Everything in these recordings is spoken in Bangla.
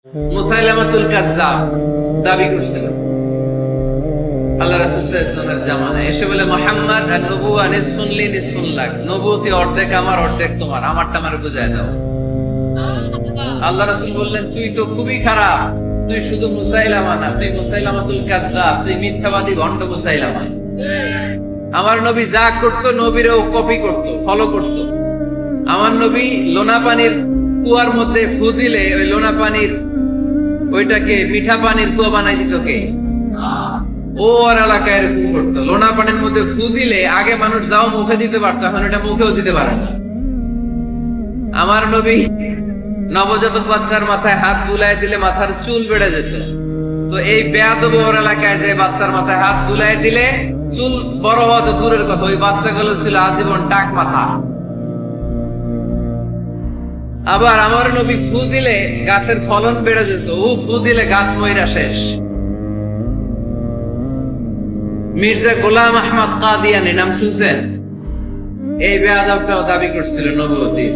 মুসাইলামাতুল কাজ্জাব দাবি করছিল আল্লাহ রাসূল সাল্লাল্লাহু আলাইহি ওয়াসাল্লামের জামানায় এসে বলে, মুহাম্মদ আর নবুয়া নিসফুন লি নিসফুন লাক, নবুয়তি অর্ধেক আমার অর্ধেক তোমার, আমারটা আমারে বুঝায় দাও। আল্লাহ রাসূল বললেন, তুই তো খুবই খারাপ, তুই শুধু মুসাইলামা না, তুই মুসাইলামাতুল কাজ্জাব, তুই মিথ্যাবাদী ভণ্ড মুসাইলামা। আমার নবী যা করতো নবীরও কপি করত, ফলো করত। আমার নবী লোনা পানির কুয়ার মধ্যে ফু দিলে ওই লোনা পানির ওইটাকে মিঠা পানির কুয়া বানাই দিত কে? ও আর এলাকায় এরকম করতো। লোনা পানির মধ্যে ফু দিলে আগে মানুষ যাও মুখে দিতে পারতো, এখন এটা মুখেও দিতে পারে না। আমার নবী নবজাতক বাচ্চার মাথায় হাত বুলাই দিলে মাথার চুল বেড়ে যেত। তো এই বেয়াদব ওর এলাকায় যে বাচ্চার মাথায় হাত বুলাই দিলে চুল বড় হওয়া তো দূরের কথা, ওই বাচ্চাগুলো ছিল আজীবন টাক মাথা। আবার আমার নবী ফু দিলে গাছের ফলন বেড়ে যেত, ও ফু দিলে গাছ মইরা শেষ। মির্জা গোলাম আহমদ কাদিয়ানী নাম শুনছেন? এই বেয়াদবটাও দাবি করছিল নবুয়তির।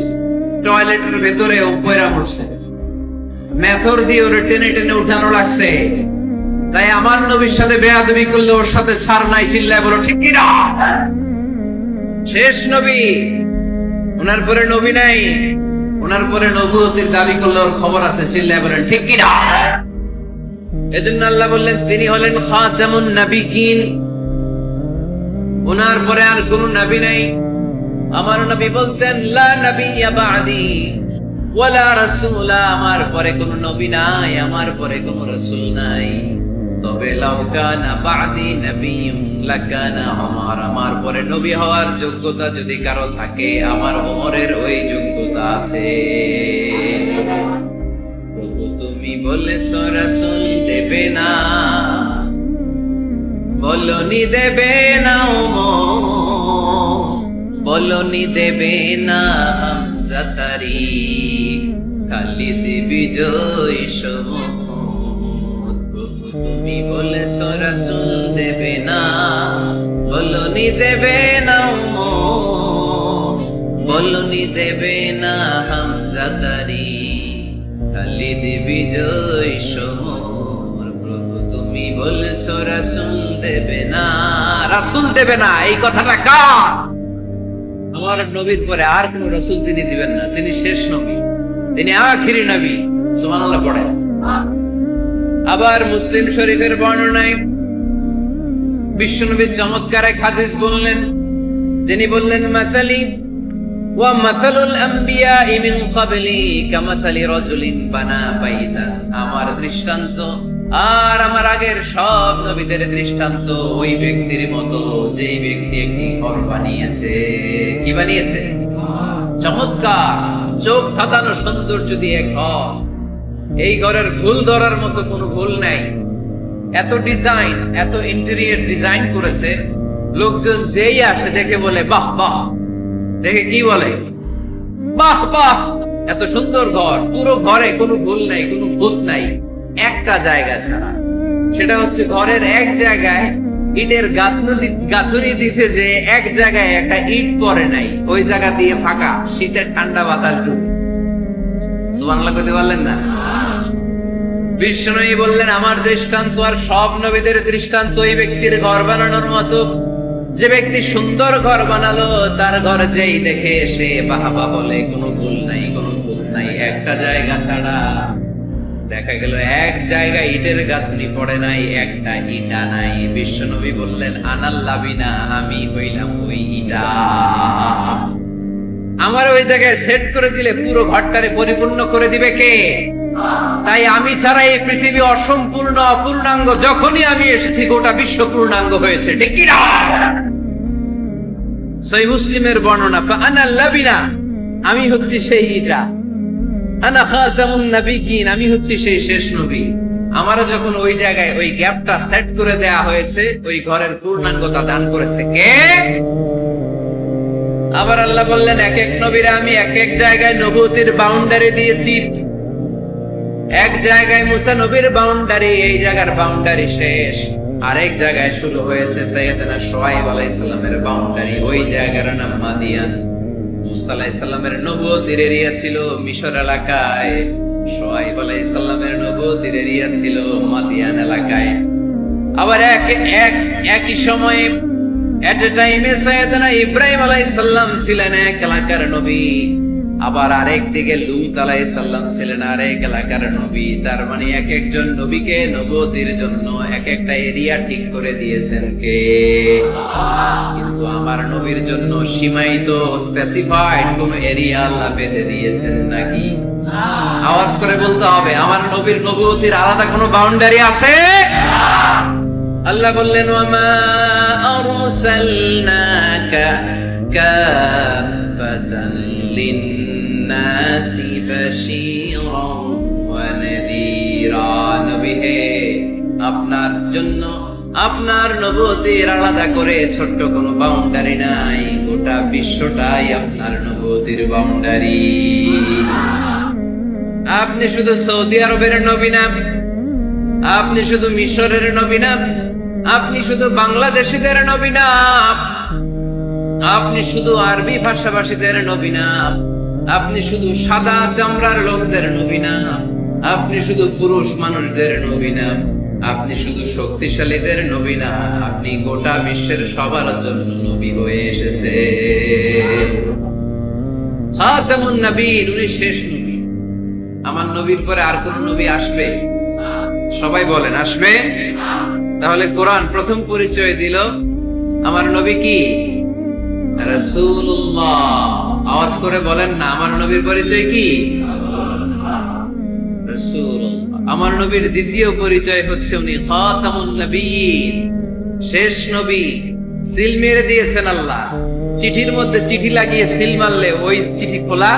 টয়লেটের ভেতরে ও পয়রা মরছে, মেথর দিয়ে ওরে টেনে টেনে উঠানো লাগছে। তাই আমার নবীর সাথে বেয়াদবি করলে ওর সাথে ছাড় নাই, চিল্লায় বলো ঠিক কি না? শেষ নবী, ওনার পরে নবী নাই, ওনার পরে নবুয়তির দাবি করলে ওর খবর আছে, চিল্লায় বলেন ঠিক কি না? এজন্য আল্লাহ বললেন তিনি হলেন খাতামুন নাবিয়িন, ওনার পরে আর কোন নবী নাই। আমার নবী বলছেন লা নাবিয়্যা বা'দি ওয়ালা রাসূলা, আমার পরে কোন নবী নাই, আমার পরে কোন রাসূল নাই। তবে লাউ কানা বা'দি নাবিয়্যুন লাকানা উমর, আমার পরে নবী হওয়ার যোগ্যতা যদি কারো থাকে আমার ওমরের ওই যোগ্যতা আছে। তুমি বলেছো রাসূল দেবে না, বলনি দেবে না ওমর, বলনি দেবে না হামজা তারি, খালিদ বিজয় সমর। তুমি বলেছো রাসূল দেবে না, বলনি দেবে না ওমর, বলনি দেবে না হামজা তারি, খালিদ বিজয় সমর। প্রভু তুমি বলেছো রাসূল দেবে না, রাসূল দেবে না, এই কথাটা কার? আমার নবীর পরে আর কোন রাসূল তিনি দিবেন না, তিনি শেষ নবী, তিনি আখিরি নবী। সুবহানাল্লাহ পড়েন। আবার মুসলিম শরীফের বর্ণনায় বিশ্বনবী চমৎকার এক হাদিস বললেন, তিনি বললেন মাসালি ওয়া মাসালুল আম্বিয়া মিন ক্বাবলি কামাসালি রাজুলিন বানা বাইতান, আমার দৃষ্টান্ত আর আমার আগের সব নবীদের দৃষ্টান্ত ওই ব্যক্তির মতো যেই ব্যক্তি একটি ঘর বানিয়েছে। কি বানিয়েছে? চমৎকার চোখ ধাঁধানো সৌন্দর্য দিয়ে ঘর। এই ঘরের ভুল ধরার মতো কোনো ভুল নাই। এত ডিজাইন, এত ইন্টেরিয়র ডিজাইন করেছে, লোকজন যেই আসে দেখে বলে বাহ বাহ। দেখে কি বলে? বাহ বাহ, এত সুন্দর ঘর। পুরো ঘরে কোনো ভুল নাই, কোনো ভূত নাই, একটা জায়গা ছাড়া। সেটা হচ্ছে ঘরের এক জায়গায় ইটের গাঁথুনি দিতে যে এক জায়গায় একটা ইট পড়ে নাই, ওই জায়গা দিয়ে ফাঁকা, শীতের ঠান্ডা বাতাস ঢুকে। সুবহানাল্লাহ কইতে পারলেন না? বিশ্বনবী বললেন আমার দৃষ্টান্ত আর সব নবীদের দৃষ্টান্ত এই ব্যক্তির ঘর বানানোর মতো। যে ব্যক্তি সুন্দর ঘর বানালো তার ঘর যেই দেখে সে বাহবা বলে, কোনো ভুল নাই, কোনো ভুল নাই, একটা জায়গা ছাড়া। দেখা গেল এক জায়গায় ইটের গাঁথুনি পড়ে নাই, একটা ইটা নাই। বিশ্বনবী বললেন আনাল লাবিনা, আমি হইলাম ওই ইটা। আমার ওই জায়গায় সেট করে দিলে পুরো ঘরটারে পরিপূর্ণ করে দিবে কে? তাই আমি ছাড়া এই পৃথিবী অসম্পূর্ণ, অপূর্ণাঙ্গ। যখনই আমি এসেছি গোটা বিশ্ব পূর্ণাঙ্গ হয়েছে, ঠিক কি না? সহিহ মুসলিমের বর্ণনা, ফাআনাল লাবিনা, আমি হচ্ছি সেই ইটা, আনা খাতামুন নাবিয়িন, আমি হচ্ছি সেই শেষ নবী। আমারা যখন ওই জায়গায় ওই গ্যাপটা সেট করে দেয়া হয়েছে, ওই ঘরের পূর্ণাঙ্গতা দান করেছে কে? আবার আল্লাহ বললেন এক এক নবীরা আমি এক এক জায়গায় নবুয়তির বাউন্ডারি দিয়েছি। এক জায়গায় মুসা নবীর বাউন্ডারি, এই জায়গার বাউন্ডারি শেষ। আরেক জায়গায় শুরু হয়েছে সাইয়েদনা শুআয়ব আলাইহিস সালামের বাউন্ডারি, ওই জায়গার নাম মাদিয়ান। মুসা আলাইহিস সালামের নবুয়তির এরিয়া ছিল মিশর এলাকায়, শুআয়ব আলাইহিস সালামের নবুয়তের এরিয়া ছিল মাদিয়ান এলাকায়। আবার একই সময়ে এট এ টাইমে সাইয়েদনা ইব্রাহিম আলাইহিস সালাম ছিলেন এক এলাকার নবী, আবার আরেক দিকে লূত আলাইহিস সালাম ছিলেন আরেক এলাকার নবী। তার মানে এক একজন নবীকে নবুয়তের জন্য এক একটা এরিয়া ঠিক করে দিয়েছেন কে? কিন্তু আমার নবীর জন্য সীমায়িত স্পেসিফাইড কোন এরিয়া আল্লাহ বেঁধে দিয়েছেন নাকি? আওয়াজ করে বলতে হবে, আমার নবীর নবুয়তের আলাদা কোনো বাউন্ডারি আছে? আল্লাহ বললেন, ওয়ামা আরসালনাকা কাফাতান লিন্নাসি বাশীরান ওয়া নাযীরা। নবী হে, আপনার জন্য আপনার নবুয়তের আলাদা করে ছোট্ট কোনো বাউন্ডারি নাই, গোটা বিশ্বটাই আপনার নবুয়তের বাউন্ডারি। আপনি শুধু সৌদি আরবের নবী না, আপনি শুধু মিশরের নবী না, আপনি শুধু বাংলাদেশিদের নবী না, আপনি শুধু আরবি ভাষাভাষীদের নবী না, আপনি শুধু সাদা চামড়ার লোকদের নবী না, আপনি শুধু পুরুষ মানুষদের নবী না, আপনি শুধু শক্তিশালীদের নবী না, আপনি গোটা বিশ্বের সবার জন্য নবী হয়ে এসেছে। খাতামুন নবীর, উনি শেষ নবী। আমার নবীর পরে আর কোন নবী আসবে? সবাই বলেন, আসবে? তাহলে কোরআন প্রথম পরিচয় দিল আমার নবী কি? রাসূলুল্লাহ। আওয়াজ করে বলেন না, আমার নবীর পরিচয় কি? রাসূলুল্লাহ। আমার নবীর দ্বিতীয় পরিচয় হচ্ছে উনি খাতামুন নবিয়্যিন, শেষ নবী। সিল মেরে দিয়েছেন আল্লাহ। চিঠির মধ্যে চিঠি লাগিয়ে সিল মারলে ওই চিঠি খোলা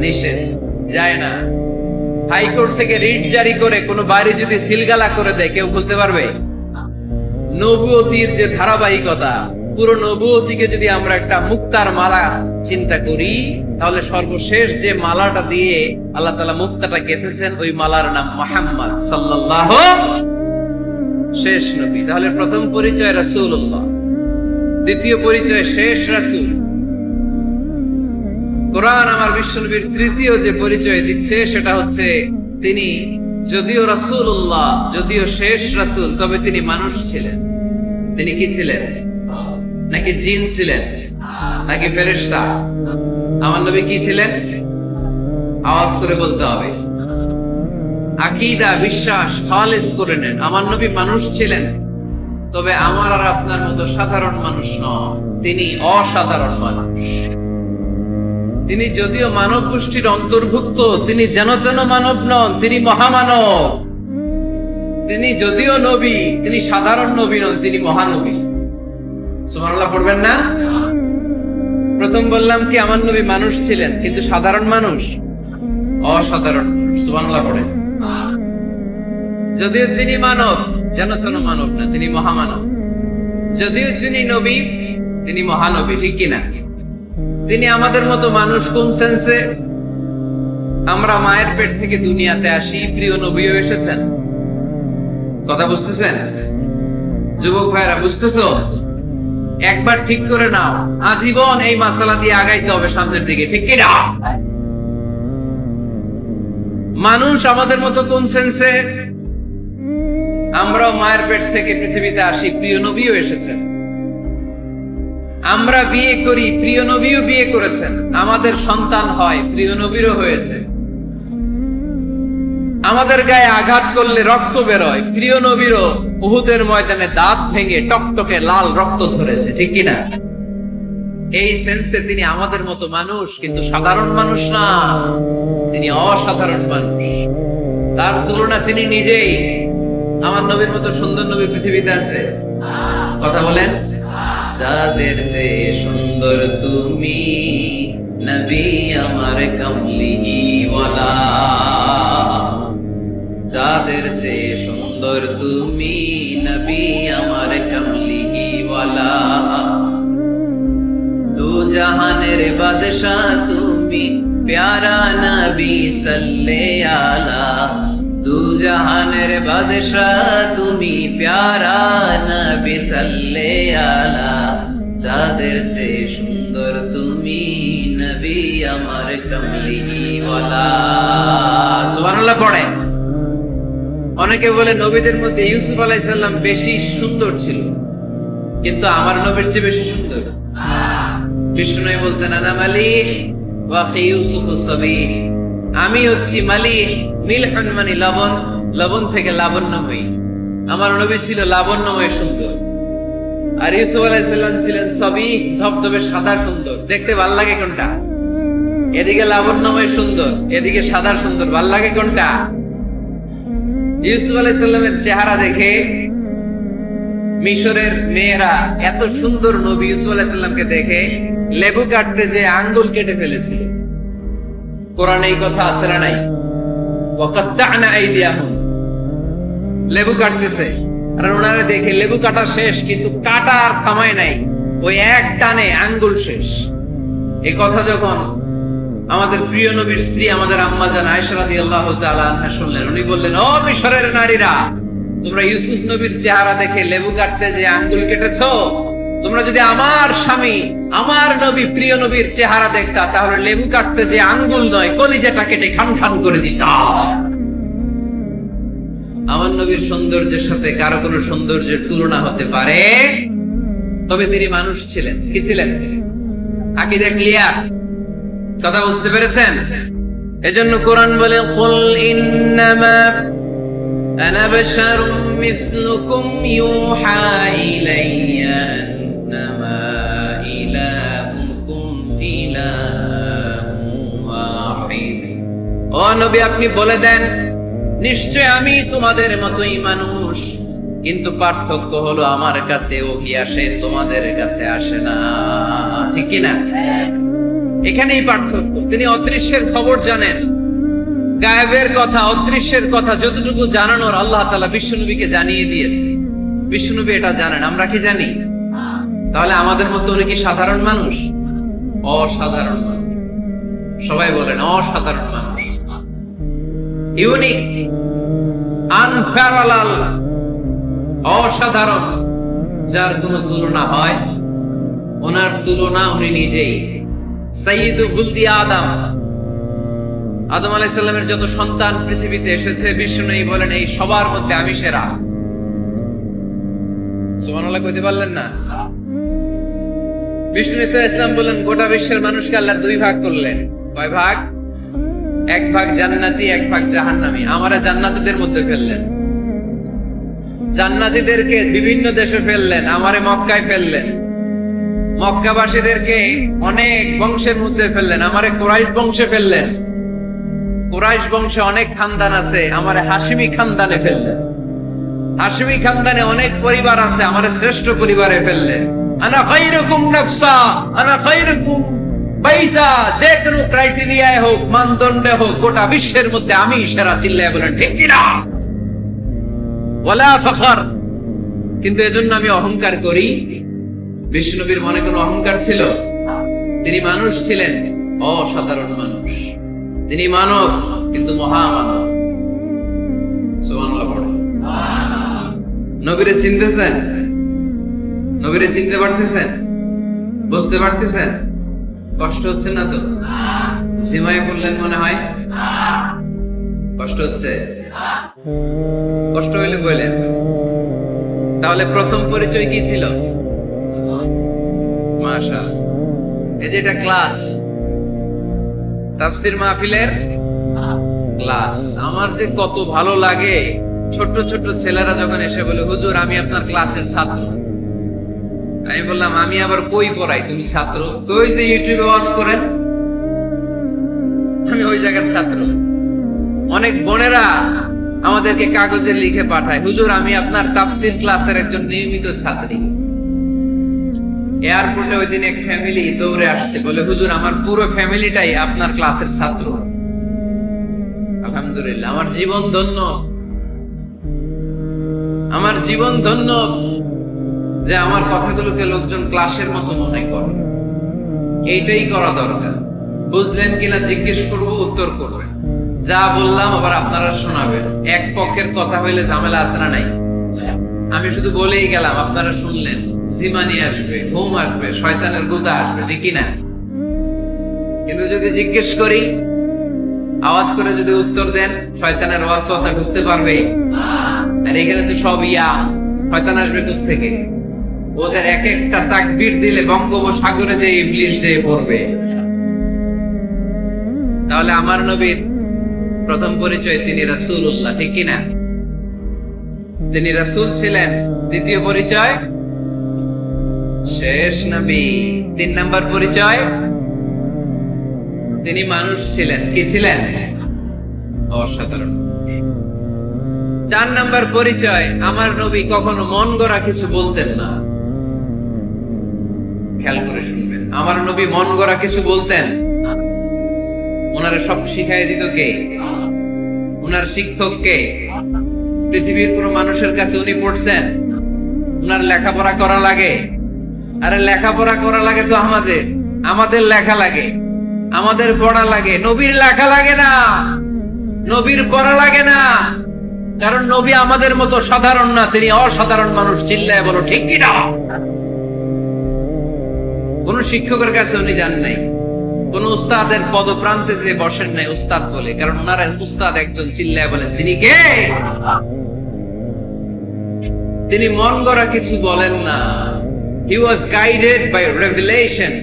নিষেধ, যায় না। হাইকোর্ট থেকে রিট জারি করে কোনো বাড়ি যদি সিলগালা করে দেয়, কেউ খুলতে পারবে? নবুয়তির যে ধারাবাহিকতা, পুরো নবুয়তিকে যদি আমরা একটা মুক্তার মালা চিন্তা করি, তাহলে সর্বশেষ যে মালাটা দিয়ে আল্লাহ তাআলা মুক্তাটা গেঁথেছেন, ওই মালার নাম মুহাম্মদ সাল্লাল্লাহু, শেষ নবী। তাহলে প্রথম পরিচয় রাসূলুল্লাহ, দ্বিতীয় পরিচয় শেষ রাসূল। কোরআন আমার বিশ্বনবীর তৃতীয় যে পরিচয় দিচ্ছে সেটা হচ্ছে তিনি যদিও রাসূলুল্লাহ, যদিও শেষ রাসূল, তবে তিনি মানুষ ছিলেন। তিনি কি ছিলেন? নাকি জিন ছিলেন? নাকি ফেরেশতা? আমার নবী কি ছিলেন? আওয়াজ করে বলতে হবে। আকীদা, বিশ্বাস খালিস করে নেন, আমার নবী মানুষ ছিলেন, তবে আমার আর আপনার মতো সাধারণ মানুষ নন, তিনি অসাধারণ মানুষ। তিনি যদিও মানব গোষ্ঠীর অন্তর্ভুক্ত, তিনি যেন যেন মানব নন, তিনি মহামানব। তিনি যদিও নবী, তিনি সাধারণ নবী নন, তিনি মহানবী। সুবহানাল্লাহ পড়বেন না? প্রথম বললাম কি আমার নবী মানুষ ছিলেন, কিন্তু সাধারণ মানুষ, অসাধারণ মানুষ। সুবহানাল্লাহ পড়েন। যদিও তিনি মানব, যেন যেন মানব না, তিনি মহামানব। যদিও তিনি নবী, তিনি মহানবী, ঠিক কিনা? তিনি আমাদের মতো মানুষ কোন সেন্সে? আমরা মায়ের পেট থেকে দুনিয়াতে আসি, প্রিয় নবীও এসেছেন। কথা বুঝতেছেন? যুবক ভাইরা, বুঝতেছো? একবার ঠিক করে নাও, আজীবন এই মাসালা দিয়ে আগাইতে হবে সামনের দিকে, ঠিক কিনা? মানুষ আমাদের মতো কোন সেন্সে? আমরাও মায়ের পেট থেকে পৃথিবীতে আসি, প্রিয় নবীও এসেছেন। আমরা বিয়ে করি, প্রিয় নবীও বিয়ে করেছেন। আমাদের সন্তান হয়, প্রিয় নবীরও হয়েছে। আমাদের গায়ে আঘাত করলে রক্ত বেরোয়, প্রিয় নবীরও উহুদের ময়দানে দাঁত ভেঙে টকটকে লাল রক্ত ঝরেছে, ঠিক কিনা? এই সেন্সে তিনি আমাদের মতো মানুষ, কিন্তু সাধারণ মানুষ না, তিনি অসাধারণ মানুষ। তার তুলনা তিনি নিজেই। আমার নবীর মতো সুন্দর নবী পৃথিবীতে আছে? কথা বলেন। যাদের চেয়ে সুন্দর তুমি নবী আমার কামলিওয়ালা, যাদের চেয়ে সুন্দর তুমি নবী আমার কামলিওয়ালা, দু জাহানের বাদশাহ তুমি প্যারা নবী সাল্লে আলা, দু জাহানের বাদশাহ তুমি প্যারা নবী সাল্লে আলা, যাদের চেয়ে সুন্দর তুমি নবী নবী আমার কামলি ওয়ালা। সুবহানাল্লাহ পড়ে। অনেকে বলে নবীদের মধ্যে ইউসুফ আলাইহিস সালাম বেশি সুন্দর ছিল, কিন্তু আমার নবীর চেয়ে বেশি সুন্দর। বিষ্ণু বলতেন আনা মালিহ ওয়া আখি ইউসুফুস সাবিহ, আমি হচ্ছি মালিহ, মিলহুন মানে লবণ, লবণ থেকে লাবণ্যময়ী। আমার নবী ছিল লাবণ্যময় সুন্দর, আর ইউসুফ আলাইহিস সালাম ছিলেন সাবিহ, ধবধবে সাদা সুন্দর। দেখতে ভাল লাগে কোনটা? এদিকে লাবণ্যময় সুন্দর, এদিকে সাদা সুন্দর, ভাল লাগে কোনটা? ইউসুফ আলাইহিস সালামের চেহারা দেখে মিশরের মেয়েরা এত সুন্দর নবী ইউসুফ আলাইহিস সালামকে দেখে লেবু কাটতে যে আঙ্গুল কেটে ফেলেছিল। কোরআনে এই কথা আছে না নাই? ওয়াকাত্তা'না আইদিয়াহুম, লেবু কাটতেছে, আর ওনারা দেখে লেবু কাটা শেষ, কিন্তু কাটা আর থামায় নাই, ওই এক টানে আঙ্গুল শেষ। এই কথা যখন আমাদের প্রিয় নবীর স্ত্রী আমাদের আম্মা জান আয়েশা রাদিয়াল্লাহু তাআলা আনহা শুনলেন, উনি বললেন, ও মিশরের নারীরা, তোমরা ইউসুফ নবীর চেহারা দেখে লেবু কাটতে যে আঙ্গুল কেটেছো, তোমরা যদি আমার স্বামী আমার নবী প্রিয় নবীর চেহারা দেখতা, তাহলে লেবু কাটতে যে আঙ্গুল নয়, কলিজাটা কেটে খান খান করে দিতা। আমার নবীর সৌন্দর্যের সাথে কারো কোনো সৌন্দর্যের তুলনা হতে পারে? তবে তিনি মানুষ ছিলেন। কি ছিলেন? আকীদা ক্লিয়ার? কথা বুঝতে পেরেছেন? এজন্য কোরআন বলে, কুল ইন্নামা আনা বাশারুম মিসলুকুম ইউহা ইলাইয়া আন্নামা ইলাহুকুম ইলাহুন ওয়াহিদ। ও নবী, আপনি বলে দেন, নিশ্চয় আমি তোমাদের মতোই মানুষ, কিন্তু পার্থক্য হলো আমার কাছে ওহী আসে, তোমাদের কাছে আসে না। ঠিক কি না? এখানেই পার্থক্য। তিনি অদৃশ্যের খবর জানেন, গায়েবের কথা, অদৃশ্যের কথা যতটুকু জানানোর আল্লাহ তাআলা বিশ্বনবীকে জানিয়ে দিয়েছে। বিশ্বনবী এটা জানেন, আমরা কি জানি? তাহলে আমাদের মধ্যে উনি কি সাধারণ মানুষ? অসাধারণ মানুষ। সবাই বলেন অসাধারণ মানুষ, ইউনিক, আনপ্যারালাল, অসাধারণ, যার কোনো তুলনা হয়? ওনার তুলনা উনি নিজেই। সাইয়্যিদু বুলদি আদম, আদম আলাইহিস সালামের যত সন্তান পৃথিবীতে এসেছে, বিষ্ণু বলেন এই সবার মধ্যে আমি সেরা। সুবহানাল্লাহ কইতে পারলেন না? বিষ্ণু ইসলাম বলেন গোটা বিশ্বের মানুষকে আল্লাহ দুই ভাগ করলেন। কয় ভাগ? এক ভাগ জান্নাতি, এক ভাগ জাহান্নামী। আমারা জান্নাতীদের মধ্যে ফেললেন, জান্নাতীদেরকে বিভিন্ন দেশে ফেললেন, আমারে মক্কায় ফেললেন। মক্কাবাসীদেরকে অনেক বংশের মধ্যে ফেললেন, আমারে কুরাইশ বংশে ফেললেন। কুরাইশ বংশে অনেক খানদান আছে, আমারে হাশিমি খানদানে ফেললেন। হাশিমি খানদানে অনেক পরিবার আছে, আমারে শ্রেষ্ঠ পরিবারে ফেললেন। আনা খায়রুকুম নাফসা, আনা খায়রুকুম বাইতা, যে কোনো ক্রাইটেরিয়ায় হোক, মানদণ্ডে হোক, গোটা বিশ্বের মধ্যে আমি সেরা। চিল্লায় বলেন ঠিক কিনা? ওয়ালা ফখর। কিন্তু এজন্য আমি অহংকার করি? বিষ্ণুনবীর মনে কোনো অহংকার ছিল? তিনি মানুষ ছিলেন, অসাধারণ মানুষ। তিনি মানব, কিন্তু মহামানব। সুবহানাল্লাহ পড়ুন। নবীরে চিনতেছেন? নবীরে চিনতে পারতেছেন? বুঝতে পারতেছেন? কষ্ট হচ্ছে না তো? জিমায় পড়লেন মনে হয়? কষ্ট হচ্ছে? কষ্ট হইলে বললেন। তাহলে প্রথম পরিচয় কি ছিল? মাশাআল্লাহ। এই যে এটা ক্লাস, তাফসীর মাহফিলের ক্লাস। আমার যে কত ভালো লাগে ছোট ছোট ছেলেরা যখন এসে বলে, হুজুর আমি আপনার ক্লাসের ছাত্র। আমি বললাম, আমি আবার কই পড়াই, তুমি ছাত্র? কই যে ইউটিউবে ওয়াজ করেন, আমি ওই জায়গার ছাত্র। অনেক বোনেরা আমাদেরকে কাগজে লিখে পাঠায়, হুজুর আমি আপনার তাফসীর ক্লাসের একজন নিয়মিত ছাত্রী। এয়ারপোর্টে ওই দিন এক ফ্যামিলি দৌড়ে আসছে, বলে হুজুর আমার পুরো ফ্যামিলিটাই আপনার ক্লাসের ছাত্র। আলহামদুলিল্লাহ, আমার জীবন ধন্য, আমার জীবন ধন্য যে আমার কথাগুলোকে লোকজন ক্লাসের মতো মনে করে। এইটাই করা দরকার। বুঝলেন কিনা জিজ্ঞেস করব, উত্তর করবেন। যা বললাম আবার আপনারা শোনাবেন। এক পক্ষের কথা হইলে ঝামেলা আছে না নাই? আমি শুধু বলেই গেলাম, আপনারা শুনলেন, জিমানি আসবে, ঘুম আসবে, শয়তানের গুদা আসবে, ঠিক না? কিন্তু যদি জিজ্ঞেস করি, আওয়াজ করে যদি উত্তর দেন, শয়তানের ওয়াসওয়াসা ঢুকতে পারবে? আর এখানে তো সব শয়তান আসবে কোত্থেকে? ওদের এক একটা তাকবীর দিলে বঙ্গোপসাগরে যে ইবলিস যে পড়বে। তাহলে আমার নবীর প্রথম পরিচয় তিনি রাসূলুল্লাহ, ঠিক কিনা? তিনি রাসূল ছিলেন। দ্বিতীয় পরিচয় শেষ নবী। 3 নাম্বার পরিচয় তিনি মানুষ ছিলেন। কি ছিলেন? অসাধারণ। 4 নাম্বার পরিচয়, আমার নবী কখনো মন গড়া কিছু বলতেন না। খেয়াল করে শুনবেন, আমার নবী মন গড়া কিছু বলতেন? ওনারা সব শিখাই দিত কে? ওনার শিক্ষক কে? পৃথিবীর কোন মানুষের কাছে উনি পড়ছেন? ওনার লেখাপড়া করা লাগে? আরে লেখাপড়া করা লাগে তো আমাদের লেখা লাগে, আমাদের পড়া লাগে। নবীর লেখা লাগে না, নবীর পড়া লাগে না। কারণ নবী আমাদের মতো সাধারণ না, তিনি অসাধারণ মানুষ। চিল্লায় বলো ঠিক কিনা? কোন শিক্ষকের কাছে উনি যান নাই, কোন উস্তাদের পদপ্রান্তে যে বসেন নাই উস্তাদ বলে, কারণ ওনারা উস্তাদ একজন। চিল্লায় বলেন তিনি কে? তিনি মন গড়া কিছু বলেন না। He was guided by revelation,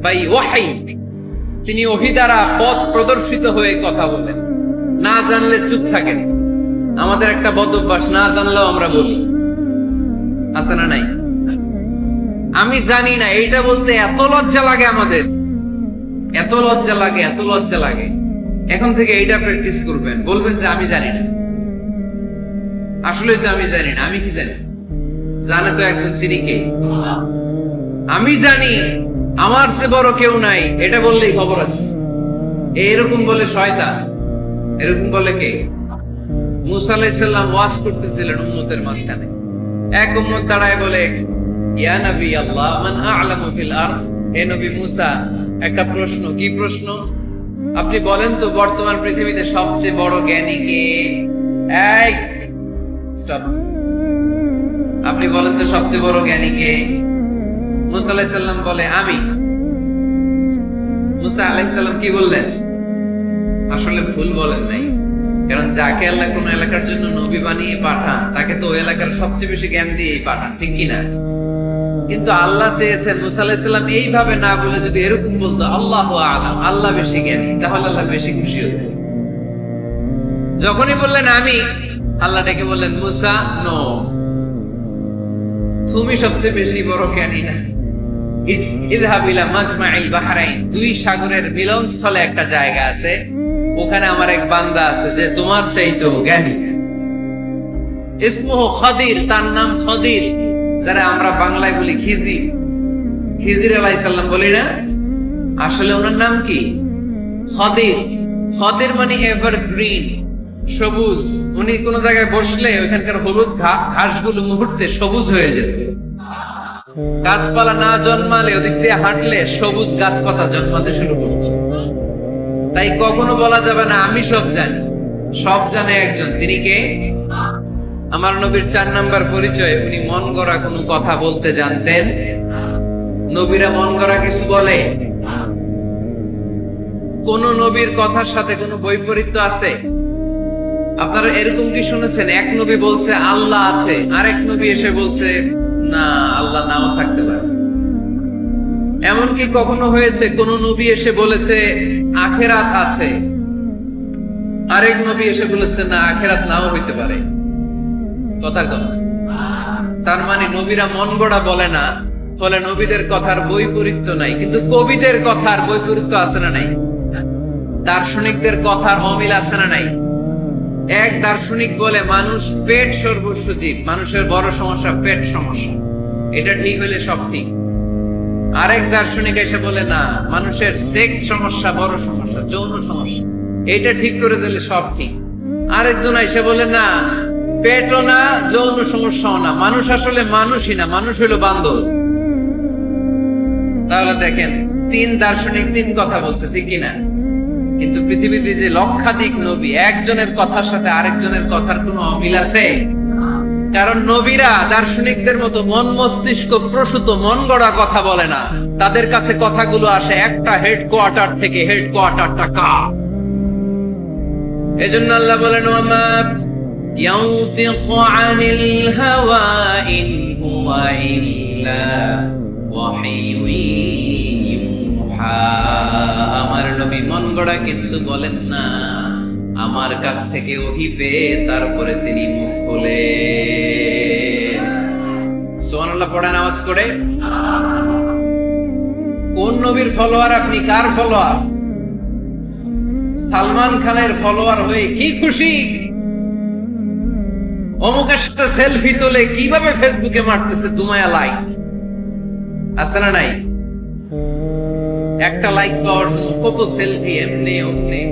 by ওয়াহী। তিনি ওহী দ্বারা পথ প্রদর্শিত হয়ে কথা বলেন। না জানলে চুপ থাকেন। আমাদের একটা বদ অভ্যাস, না জানলেও আমরা বলি, আছে না নাই? আমি জানি না, এইটা বলতে এত লজ্জা লাগে আমাদের, এত লজ্জা লাগে, এত লজ্জা লাগে। এখন থেকে এইটা প্র্যাকটিস করবেন, বলবেন যে আমি জানি না। আসলে তো আমি জানি না। আমি কি জানি? জানে তো একজন, তিনি কে? আমি জানি, আমার সে বড় কেউ নাই, এটা বললেই খবর আছে। এরকম বলে শয়তান। এরকম বলে কে? মুসা আলাইহিস সালাম ওয়াজ করতেছিলেন উম্মতের মাঝখানে। এক উম্মত দাঁড়ায় বলে, ইয়া নবী আল্লাহ, মান আ'লামু ফিল আরদ। হে নবী মুসা, একটা প্রশ্ন। কি প্রশ্ন? আপনি বলেন তো বর্তমান পৃথিবীতে সবচেয়ে বড় জ্ঞানী কে? এই স্টপ। আপনি বলেন তো সবচেয়ে বড় জ্ঞানী কে? মুসা আলাইহিস সালাম বলে আমি। মুসা আলাইহিস সালাম কি বললেন? আসলে ভুল বলেন নাই, কারণ যাকে আল্লাহ কোন এলাকার জন্য নবী বানিয়ে পাঠান, তাকে তো ওই এলাকার সবচেয়ে বেশি জ্ঞান দিয়েই পাঠান, ঠিক কিনা? কিন্তু আল্লাহ চেয়েছেন মুসা আলাইহিস সালাম এইভাবে না বলে যদি এরকম বলতো, আল্লাহু আ'লাম, আল্লাহ বেশি জ্ঞানী, তাহলে আল্লাহ বেশি খুশি হতেন। যখনই বললেন আমি, আল্লাহ ডেকে বললেন, মুসা নো, তুমি সবচেয়ে বেশি বড় জ্ঞানী না। ইযহাব ইলা মাজমাইল বাহরাইন, 2 সাগরের মিলনস্থলে একটা জায়গা আছে, ওখানে আমার এক বান্দা আছে যে তোমার চাইতেও জ্ঞানী। ইসমুহু খাদির, তার নাম খাদির, যারা আমরা বাংলায় বলি খিজির। খিজির আলাইহিস সালাম বলি না, আসলে ওনার নাম কি? খাদির। খাদির মানে এভারগ্রিন, সবুজ। উনি কোন জায়গায় বসলে ওইখানকার হলুদ ঘাসগুলো মুহূর্তে সবুজ হয়ে যেত। গাছপালা না জন্মালে ওদিক দিয়ে হাঁটলে সবুজ গাছপাতা জন্মাতে শুরু করত। তাই কখনো বলা যাবে না আমি সব জানি। সব জানে একজন, তিনি কে? আমার নবীর 4 নাম্বার পরিচয়, উনি মন গড়া কোনো কথা বলতে জানতেন। নবীরা মন গড়া কিছু বলে? কোন নবীর কথার সাথে কোনো বৈপরীত্য আছে? আপনারা এরকম কি শুনেছেন, এক নবী বলছে আল্লাহ আছে, আরেক নবী এসে বলছে না, আল্লাহ নাও থাকতে পারে? এমন কি কখনো হয়েছে কোন নবী এসে বলেছে আখিরাত আছে, আরেক নবী এসে বলেছে না, আখিরাত নাও হইতে পারে? কথা কম। তার মানে নবীরা মন গড়া বলে না, ফলে নবীদের কথার বৈপরীত্য নাই। কিন্তু কবিদের কথার বৈপরীত্য আছে না নাই? দার্শনিকদের কথার অমিল আছে না নাই? এক দার্শনিক বলে মানুষ পেট সর্বস্ব জীব, মানুষের বড় সমস্যা পেট সমস্যা, এটা ঠিক হইলে সব ঠিক। আরেক দার্শনিক এসে বলে না, মানুষের সেক্স সমস্যা বড় সমস্যা, যৌন সমস্যা, এটা ঠিক করে দিলে সব ঠিক। আরেকজন এসে বলে না, পেটও না, যৌন সমস্যাও না, মানুষ আসলে মানুষই না, মানুষ হইল বান্দর। তাহলে দেখেন, 3 দার্শনিক 3 কথা বলছে, ঠিক কিনা? কিন্তু পৃথিবীতে যে লক্ষাধিক নবী, একজনের কথার সাথে আরেকজনের কথার কোনো অমিল আছে? কারণ নবীরা দার্শনিকদের মতো মন মস্তিষ্ক প্রসূত মন গড়া কথা বলে না, তাদের কাছে কথাগুলো আসে একটা হেডকোয়ার্টার থেকে, হেডকোয়ার্টারটা কার? এজন্য আল্লাহ বলেন ওয়ামা ইয়ানতিকু আনিল হাওয়া ইন হুয়া ইল্লা ওয়াহিয়ুন ইউহা। আমার নবী মন গড়া কিছু বলেন না, আমার কাছ থেকে ওহী পেয়ে তারপরে তিনি মুখ খোলেন। সুবহানাল্লাহ পড়েন আওয়াজ করে। কোন নবীর ফলোয়ার আপনি? কার ফলোয়ার? সালমান খানের ফলোয়ার হয়ে কি খুশি? অমুকের সাথে সেলফি তোলে কিভাবে ফেসবুকে মারতেছে দুমায়া লাইক, আছে না নাই? একটা লাইক পাওয়ার জন্য কত সেলফি এমনি অমনি।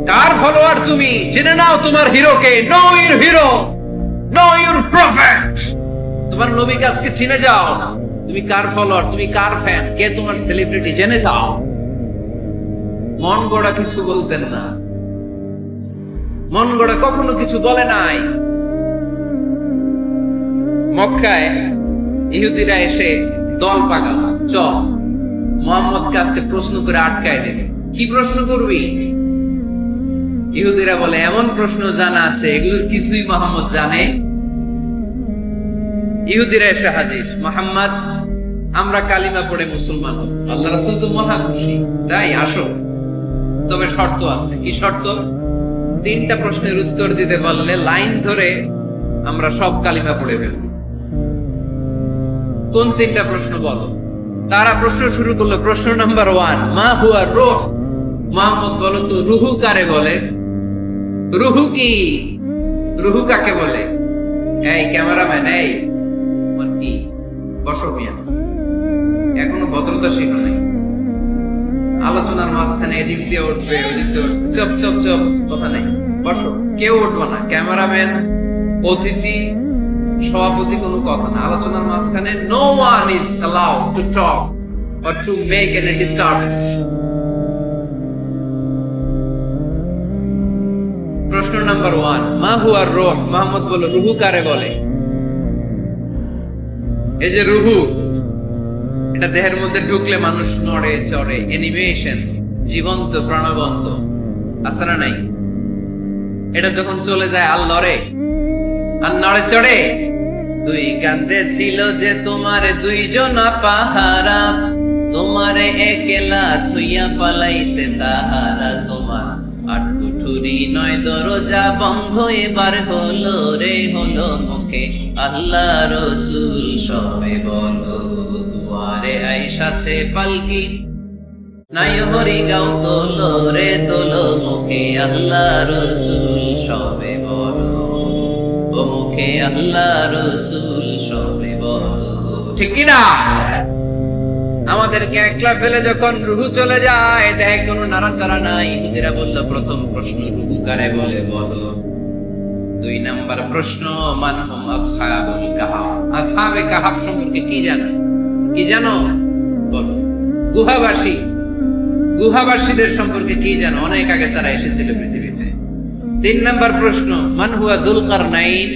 কার ফলোয়ার তুমি? জেনে নাও তোমার হিরোকে। Know your hero, know your prophet. তোমার নবীকে আজকে চিনে যাও। তুমি কার ফলোয়ার, তুমি কার ফ্যান, কে তোমার সেলিব্রিটি, জেনে যাও। মন গড়া কিছু বলতেন না, মন গড়া কখনো কিছু বলে নাই। মক্কায় ইহুদিরা এসে দল পাকাল, চল মুহাম্মদকে আজকে প্রশ্ন করে আটকায় দেবে। কি প্রশ্ন করবি? ইহুদিরা বলে এমন প্রশ্ন জানা আছে এগুলোর কিছুই মুহাম্মদ জানে। ইহুদিরা এসে হাজির, মুহাম্মদ আমরা কালিমা পড়ে মুসলমান হব, আল্লাহ রাসূল তো মহা খুশি, তাই আসো, তবে শর্ত আছে। কি শর্ত? 3টা প্রশ্নের উত্তর দিতে পারলে লাইন ধরে আমরা সব কালিমা পড়ে ফেলব। কোন 3টা প্রশ্ন বলো? তারা প্রশ্ন শুরু করলো। প্রশ্ন নাম্বার 1, মা হুয়া রূহ। মুহাম্মদ বলো তো রুহু কারে বলে? রুহু কি? রুহু কাকে বলে? এই ক্যামেরাম্যান, এই কি বসো মিয়া, এখনো ভদ্রতা শিখো নাই। আলোচনার মাঝখানে এদিক দিয়ে উঠবে, ওদিক দিয়ে উঠবে, চপ চপ চপ, কথা নাই, বসো। কেউ উঠবো না, ক্যামেরাম্যান, অতিথি, সভাপতি, কোনো কথা না। আলোচনার মাঝখানে no one is allowed to talk or to make any disturbance. প্রশ্ন নাম্বার 1, মা হুয়া রূহ। মুহাম্মদ বলে রুহু কারে বলে? এই যে রুহু, এটা দেহের মধ্যে ঢুকলে মানুষ নড়ে চড়ে, অ্যানিমেশন, জীবন্ত প্রাণবন্ত, আছে না নাই? এটা যখন চলে যায় আর লড়ে, আর নড়ে চড়ে। 2 কান্দে ছিল যে তোমারে 2 জনা পাহারা, তোমারে একলা থুইয়া পালাইছে তাহারা। তোমার 8 কুঠুরি 9 দরজা বন্ধ এবার হলো রে, হলো মুখে আল্লাহ রসুল সবে বলো। দুয়ারে আইসাছে পালকি, নাই হরি গাও তোলো রে, তোলো মুখে আল্লাহ রসুল সবে বলো। ও মুখে আল্লাহ রসুল সবে বলো। ঠিক কি না? আমাদেরকে একলা ফেলে যখন রুহু চলে যায়, দেখে কোনো নাড়াচাড়া নাই। ইহুদিরা বলল প্রথম প্রশ্ন রুহু কারে বলে বলো। 2 নাম্বার প্রশ্ন, মান হুম আসহাবুল কাহাফ। আসহাবে কাহাফ সম্পর্কে কি জানো? কি জানো বলো। গুহাবাসী, গুহাবাসীদের সম্পর্কে কি জানো? অনেক আগে তারা এসেছিল পৃথিবীতে। 3 নাম্বার প্রশ্ন, মান হুয়া যুলকারনাইন।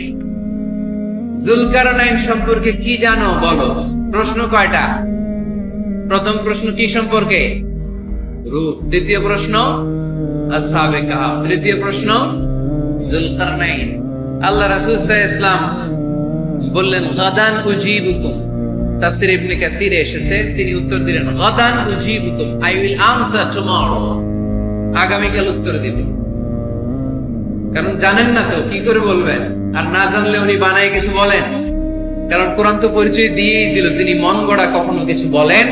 যুলকারনাইন সম্পর্কে কি জানো বলো। প্রশ্ন কয়টা? প্রথম প্রশ্ন কি সম্পর্কে? রূপ। দ্বিতীয় প্রশ্ন আসহাবে কাহাফ। তৃতীয় প্রশ্ন যুলকারনাইন। আল্লাহ রাসূল সাল্লাল্লাহু আলাইহি ওয়াসাল্লাম বললেন গাদান উজিবুকুম। তাফসীর ইবনে কাসিরে এসেছে, তিনি উত্তর দিলেন গাদান উজিবুকুম, আই উইল আনসার টুমরো। আগামীকাল উত্তর দিব। কারণ জানেন না তো কি করে বলবেন, আর না জানলে উনি বানায় কিছু বলেন। কারণ কোরআন তো পরিচয় দিয়েই দিল, তিনি মন গড়া কখনো কিছু বলেন